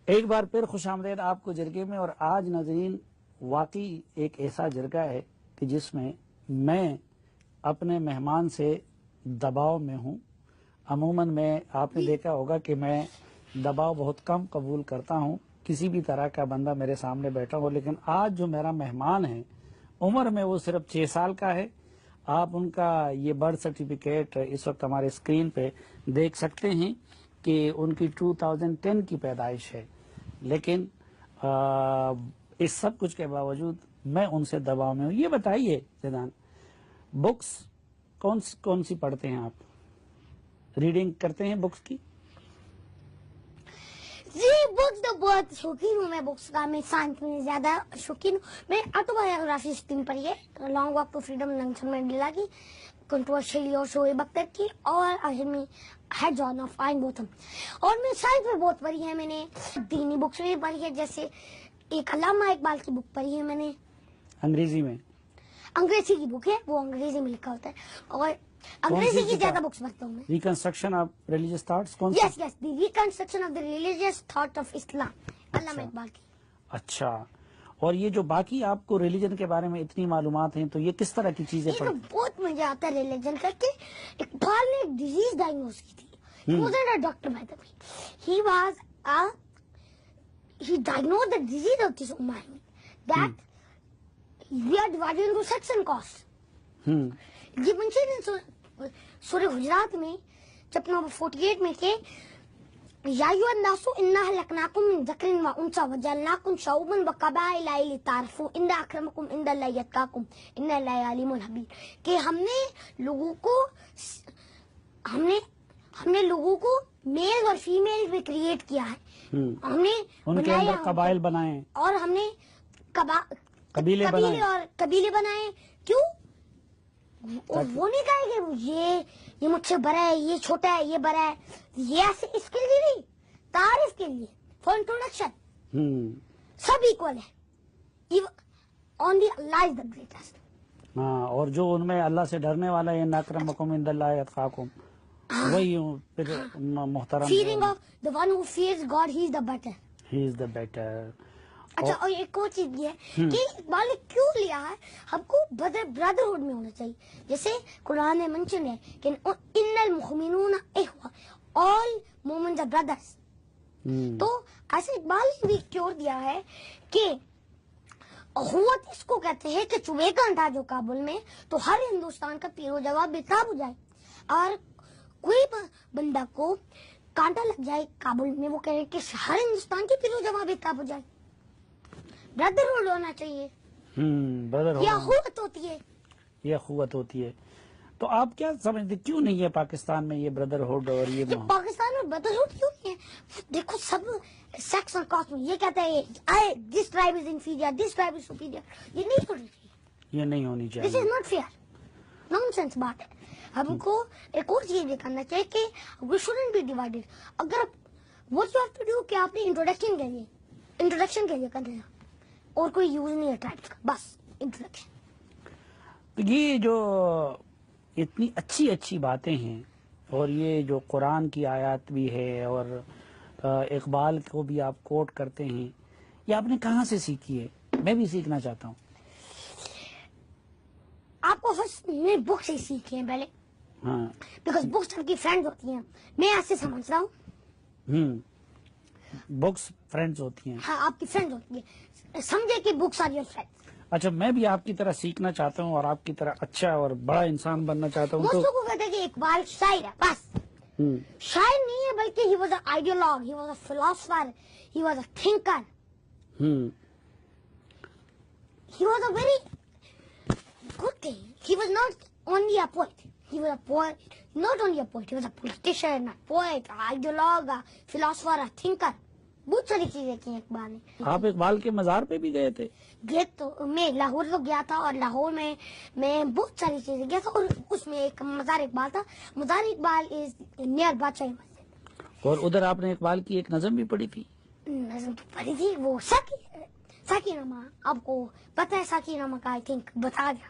ایک بار پھر خوش آمدید آپ کو جرگے میں. اور آج ناظرین واقعی ایک ایسا جرگہ ہے کہ جس میں اپنے مہمان سے دباؤ میں ہوں. عموماً آپ نے دیکھا ہوگا کہ میں دباؤ بہت کم قبول کرتا ہوں، کسی بھی طرح کا بندہ میرے سامنے بیٹھا ہو، لیکن آج جو میرا مہمان ہے عمر میں وہ صرف 6 سال کا ہے. آپ ان کا یہ برتھ سرٹیفکیٹ اس وقت ہمارے اسکرین پہ دیکھ سکتے ہیں کہ ان کی 2010 کی پیدائش ہے، لیکن اس سب کچھ کے باوجود میں ان سے دباؤ میں ہوں. یہ بتائیے زیدان، بکس کون سی پڑھتے ہیں آپ؟ ریڈنگ کرتے ہیں بکس کی؟ جی بکس تو بہت شوقین ہوں میں بکس کا. میں سائنس میں زیادہ شوقین ہوں. میں آٹو بایوگرافی اسکرین پڑھی ہے، long walk to freedom Nelson Mandela کی، کنٹروورشلی اور شعیب اختر کی، اور آخر میں ہے جان آف آئن بوتھم. اور میں سائنس میں بہت پڑھی ہے. میں نے دینی بکس بھی پڑھی ہے، جیسے ایک علامہ اقبال کی بک پڑھی ہے میں نے. انگریزی میں؟ انگریزی کی بک ہے، وہ انگریزی میں لکھا ہوتا ہے، اور انگریزی کی زیادہ بکس پڑھتا ہوں میں. ریکنسٹرکشن آف ریلیجیس تھاٹس کون سی؟ Yes the reconstruction of the religious thought of Islam, Allama Iqbal کی. اچھا. اور یہ جو باقی آپ کو ریلیجن کے بارے میں اتنی معلومات ہیں، تو یہ کس طرح کی چیزیں پڑھتے؟ بہت مزہ آتا ہے ریلیجن کر کے. اقبال نے ایک ڈیزیز ڈائگنوز کی تھی. He wasn't a doctor by the way. He diagnosed the disease of this ummah that we are divided into sects and castes. یہ منشی نے سورہ حجرات میں چیپٹر نمبر 48 میں کہ یا ایھا الناس انا خلقناکم من ذکر و انثی وجعلناکم شعوبا وقبائل لتعارفوا ان اکرمکم عند اللہ اتقاکم ان اللہ علیم خبیر، کہ ہم نے لوگوں کو میل اور فیمیل میں کریٹ کیا ہے. ہم نے ان کے اندر قبائل بنائے، اور ہم نے قبیلے بنائے. کیوں؟ وہ نہیں کہے کہ یہ مجھ سے بڑا ہے، یہ چھوٹا ہے، یہ بڑا ہے. یہ ایسے اس کے لیے نہیں، تعارف کے لیے، فار انٹروڈکشن. سب ایکول ہے. Only Allah is the greatest. ہاں. اور جو ان میں اللہ سے ڈرنے والا ہے، ان اکرمکم عند اللہ اتقاکم، وہی محترم. Fearing of the one who fears God, he is the better. He is the better. اچھا. اور ایک اور چیز یہ ہے کہ اقبال نے کیوں لیا ہے، ہم کو برادرہڈ میں ہونا چاہیے. جیسے قرآن میں منشن ہے کہ ان المؤمنون اخوہ، all مومنز are brothers. تو ایسے اقبال نے بھی کیوں دیا ہے کہ اخوت اس کو کہتے ہیں کہ چوبیکن تھا جو کابل میں، تو ہر ہندوستان کا پیر و جواب بےتاب ہو جائے. اور کوئی بندہ کو کانٹا لگ جائے کابل میں، وہ کہے کہ ہر ہندوستان کی پیر و جواب بےتاب ہو جائے. برادرہڈ ہونا چاہیے. یہ اخوت ہوتی ہے. یہ اخوت ہوتی ہے. تو آپ کیا سمجھتے کیوں نہیں ہے پاکستان میں یہ بردرہڈ؟ اور یہ پاکستان میں بردرہڈ کیوں نہیں ہے؟ دیکھو سب سیکس اور کاسٹ میں یہ کہتا ہے this tribe is inferior, this tribe is superior. یہ نہیں ہونی چاہیے. یہ نہیں ہونی چاہیے. This is not fair. Nonsense بات ہے. ہم کو ایک اور چیز یہ کرنا چاہیے کہ وی شوڈنٹ بی ڈیوائڈیڈ. اگر what you have to do کہ آپ نے انٹروڈکشن کے لیے کرنا، اور کوئی یوز نہیں ہے ٹرائبس کا، بس انٹروڈکشن. یہ جو اتنی اچھی باتیں ہیں، اور یہ جو قرآن کی آیات بھی ہے، اور اقبال کو بھی آپ کوٹ کرتے ہیں، یہ آپ نے کہاں سے سیکھی ہے؟ میں بھی سیکھنا چاہتا ہوں. آپ کو فرسٹ میں بک سے سیکھے ہیں پہلے. ہاں. بیکاز بکس آپ کی فرینڈ ہوتی ہیں. میں ایسے سمجھ رہا ہوں. بکس فرینڈز ہوتی ہیں. ہاں، آپ کی فرینڈ ہوتی ہیں. سمجھے کہ بکس آر یور فرینڈ. اچھا. میں بھی آپ کی طرح سیکھنا چاہتا ہوں، اور آپ کی طرح اچھا اور بڑا انسان بننا چاہتا ہوں. دوستوں کو کہتے ہیں کہ اقبال شاعر ہے، بس. شاعر نہیں ہے، بلکہ he was a ideologue, he was a philosopher, he was a thinker. He was a very good thing. He was not only a poet. He was a poet, not only a poet. He was a politician, a poet, an ideologue, a philosopher, a thinker. بہت ساری چیزیں کی ہیں اقبال نے. آپ اقبال کے مزار پہ بھی گئے تھے؟ تو میں لاہور تو گیا تھا، اور لاہور میں بہت ساری چیزیں گیا تھا، اور اس میں ایک مزار اقبال تھا. مزار اقبال از نیئر بادشاہی مسجد. اور ادھر آپ نے اقبال کی ایک نظم بھی پڑھی تھی؟ نظم تو پڑھی تھی، وہ ساکی نامہ. آپ کو پتہ ہے ساکی نامہ کا؟ آئی تھنک بتا دیا.